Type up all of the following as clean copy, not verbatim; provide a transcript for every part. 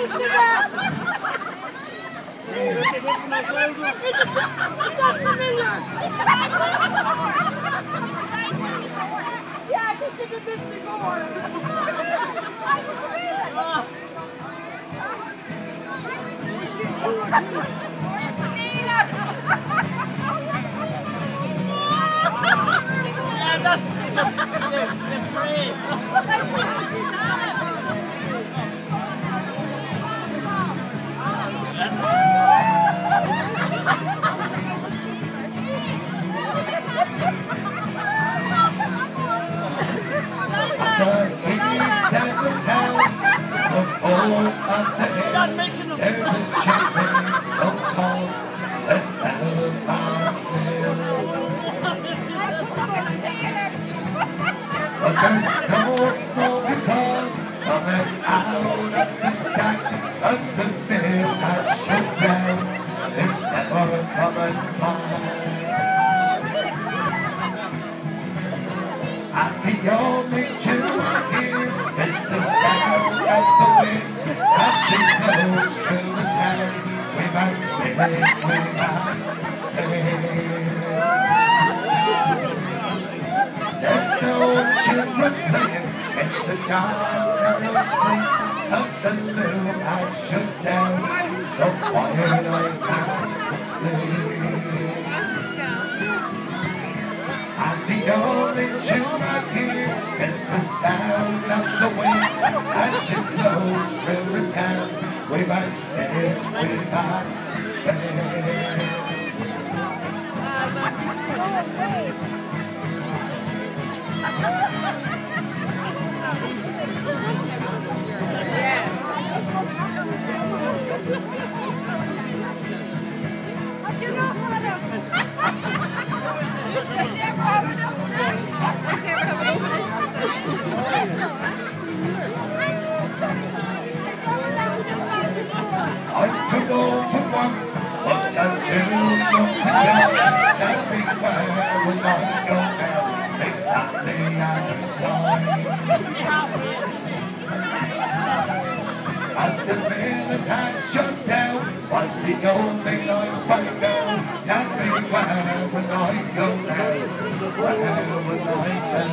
Yeah, I think you did this before. Yeah, that's great. There's a champion so tall, says Belfast Bill. But there's no small guitar coming out of the sky, as the bill has shut down, it's never coming by. And the only tune I hear is the sound of the wind as it blows through the town. We might stay, we might stay. There's no children playing in the dark narrow streets as the mill has shut down, so quiet I can't sleep. And the only tune I hear is the sound of the wind as it blows through the town. We might stay, we might stay. I'm too old to want, but I'm too young to die. Tell me where will I go now? If that day I die. As the minute has shut down, what's the only life I know? Tell me where will I go now? Where will I go?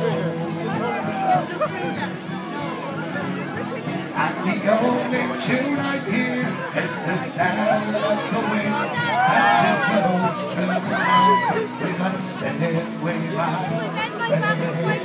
And the only tune I hear is the sound of the wind as it blows through the town. We must spin it, we must spin it.